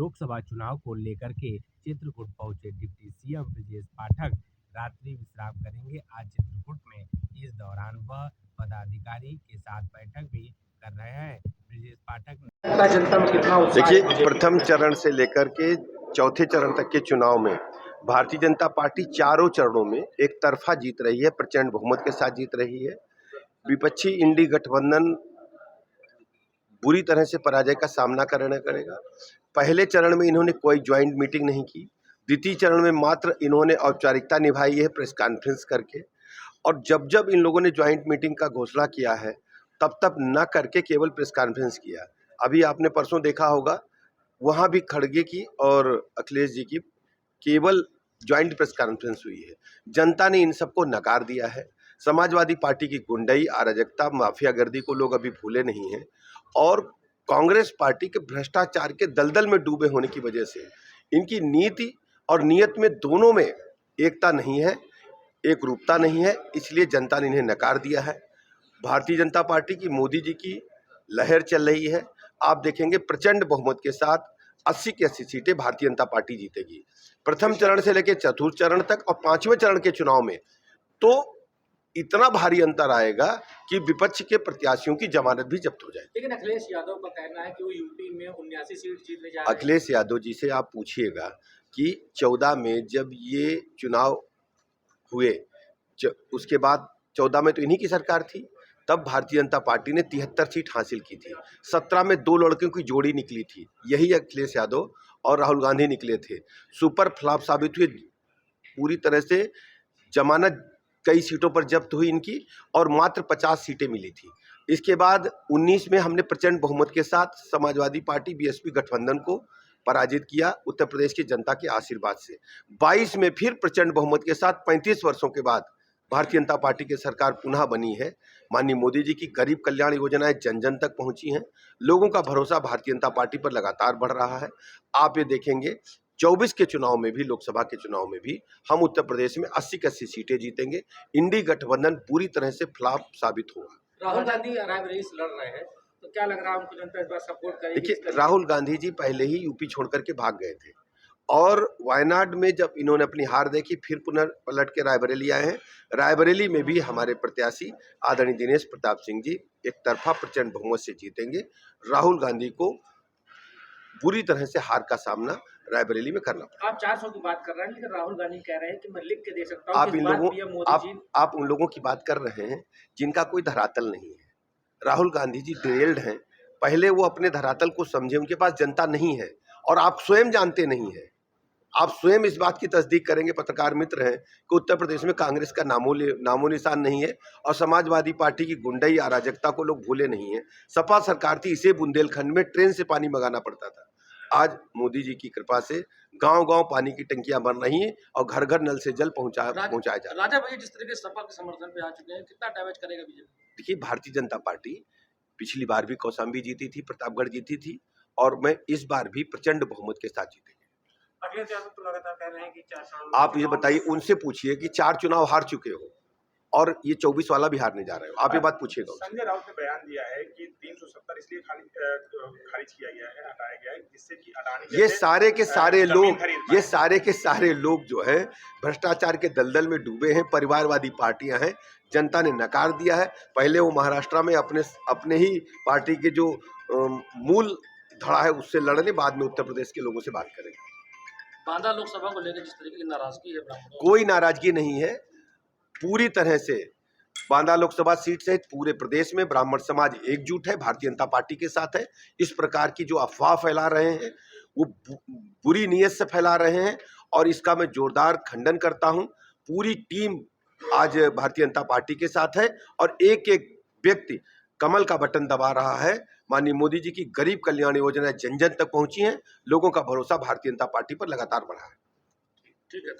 लोकसभा चुनाव को लेकर के चित्रकूट पहुंचे डिप्टी सीएम ब्रजेश पाठक रात्रि विश्राम करेंगे आज चित्रकूट में। इस दौरान वह पदाधिकारी के साथ बैठक भी कर रहे हैं। ब्रजेश पाठक ने जनता में कितना उत्साह है? देखिए, प्रथम चरण से लेकर के चौथे चरण तक के चुनाव में भारतीय जनता पार्टी चारों चरणों में एक तरफा जीत रही है, प्रचंड बहुमत के साथ जीत रही है। विपक्षी इंडी गठबंधन बुरी तरह से पराजय का सामना करना करेगा। पहले चरण में इन्होंने कोई ज्वाइंट मीटिंग नहीं की, द्वितीय चरण में मात्र इन्होंने औपचारिकता निभाई है प्रेस कॉन्फ्रेंस करके, और जब जब इन लोगों ने ज्वाइंट मीटिंग का घोषणा किया है तब तब न करके केवल प्रेस कॉन्फ्रेंस किया। अभी आपने परसों देखा होगा, वहाँ भी खड़गे की और अखिलेश जी की केवल ज्वाइंट प्रेस कॉन्फ्रेंस हुई है। जनता ने इन सबको नकार दिया है। समाजवादी पार्टी की गुंडई, अराजकता, माफियागर्दी को लोग अभी भूले नहीं हैं, और कांग्रेस पार्टी के भ्रष्टाचार के दलदल में डूबे होने की वजह से इनकी नीति और नीयत में दोनों में एकता नहीं है, एक रूपता नहीं है, इसलिए जनता ने इन्हें नकार दिया है। भारतीय जनता पार्टी की मोदी जी की लहर चल रही है। आप देखेंगे प्रचंड बहुमत के साथ 80 की 80 सीटें भारतीय जनता पार्टी जीतेगी, प्रथम चरण से लेकर चतुर्थ चरण तक, और पांचवें चरण के चुनाव में तो इतना भारी अंतर आएगा कि विपक्ष के प्रत्याशियों की जमानत भी जब्त हो जाए। लेकिन अखिलेश यादव का कहना है कि वो यूपी में 79 सीट जीतने जा रहे हैं। अखिलेश यादव जी से आप पूछिएगा कि 14 में जब ये चुनाव हुए, उसके बाद 14 में तो इन्हीं की सरकार थी, तब भारतीय जनता पार्टी ने 73 सीट हासिल की थी। 17 में 2 लड़कियों की जोड़ी निकली थी, यही अखिलेश यादव और राहुल गांधी निकले थे। सुपर फ्लॉप साबित हुए, पूरी तरह से जमानत कई सीटों पर जब्त हुई इनकी, और मात्र 50 सीटें मिली थी। इसके बाद 19 में हमने प्रचंड बहुमत के साथ समाजवादी पार्टी बीएसपी गठबंधन को पराजित किया उत्तर प्रदेश की जनता के आशीर्वाद से। 22 में फिर प्रचंड बहुमत के साथ 35 वर्षों के बाद भारतीय जनता पार्टी की सरकार पुनः बनी है। माननीय मोदी जी की गरीब कल्याण योजनाएं जन जन तक पहुंची हैं। लोगों का भरोसा भारतीय जनता पार्टी पर लगातार बढ़ रहा है। आप ये देखेंगे 24 के चुनाव में भी, लोकसभा के चुनाव में भी हम उत्तर प्रदेश में 80 की 80 सीटें जीतेंगे। इंडी गठबंधन पूरी तरह से फ्लॉप साबित होगा। राहुल गांधी रायबरेली से लड़ रहे हैं, तो क्या लग रहा है उनको जनता इस बार सपोर्ट करेगी? देखिए, राहुल गांधी जी पहले ही यूपी छोड़ करके भाग गए थे, और वायनाड में जब इन्होंने अपनी हार देखी, फिर पुनर्पलट के रायबरेली आए हैं। रायबरेली में भी हमारे प्रत्याशी आदरणीय दिनेश प्रताप सिंह जी एक तरफा प्रचंड बहुमत से जीतेंगे। राहुल गांधी को बुरी तरह से हार का सामना रायबरेली में करना पड़ा। आप 400 की बात कर रहे हैं, लेकिन राहुल गांधी कह रहे हैं कि मैं लिख के दे सकता हूं। आप उन लोगों की बात कर रहे हैं जिनका कोई धरातल नहीं है। राहुल गांधी जी डिरेल्ड हैं। पहले वो अपने धरातल को समझे, उनके पास जनता नहीं है, और आप स्वयं जानते नहीं है। आप स्वयं इस बात की तस्दीक करेंगे, पत्रकार मित्र हैं, कि उत्तर प्रदेश में कांग्रेस का नामो निशान नहीं है, और समाजवादी पार्टी की गुंडई, अराजकता को लोग भूले नहीं हैं। सपा सरकार थी, इसे बुंदेलखंड में ट्रेन से पानी मंगाना पड़ता था। आज मोदी जी की कृपा से गांव-गांव पानी की टंकियां बन रही हैं, और घर घर नल से जल पहुंचाया जा रहा है। राजा भैया जिस तरीके से सपा के समर्थन पे आ चुके हैं, कितना डैमेज करेगा बीजेपी? देखिए, भारतीय जनता पार्टी पिछली बार भी कौशाम्बी जीती थी, प्रतापगढ़ जीती थी, और मैं इस बार भी प्रचंड बहुमत के साथ जीतेंगे। अखिलेश यादव तो लगातार कह रहे हैं कि 4 साल आप ये बताइए, उनसे पूछिए कि 4 चुनाव हार चुके हो, और ये 24 वाला भी हारने जा रहे हो। आप ये बात पूछिएगा। संजय राउत ने बयान दिया है कि 370 इसलिए खारिज किया गया है, हटाया गया है, जिससे कि अडानी ये सारे के सारे लोग जो है भ्रष्टाचार के दलदल में डूबे हैं, परिवारवादी पार्टियां हैं। जनता ने नकार दिया है। पहले वो महाराष्ट्र में अपने ही पार्टी के जो मूल धड़ा है उससे लड़ने, बाद में उत्तर प्रदेश के लोगों से बात करेंगे। बांदा लोकसभा को लेकर जिस तरीके की नाराजगी है, कोई नाराजगी नहीं है। पूरी तरह से बांदा लोकसभा सीट सहित पूरे प्रदेश में ब्राह्मण समाज एकजुट है, भारतीय जनता पार्टी के साथ है। इस प्रकार की जो अफवाह फैला रहे हैं वो बुरी नीयत से फैला रहे हैं, और इसका मैं जोरदार खंडन करता हूं। पूरी टीम आज भारतीय जनता पार्टी के साथ है, और एक एक व्यक्ति कमल का बटन दबा रहा है। माननीय मोदी जी की गरीब कल्याण योजना जन जन तक पहुंची है। लोगों का भरोसा भारतीय जनता पार्टी पर लगातार बढ़ा है। ठीक है।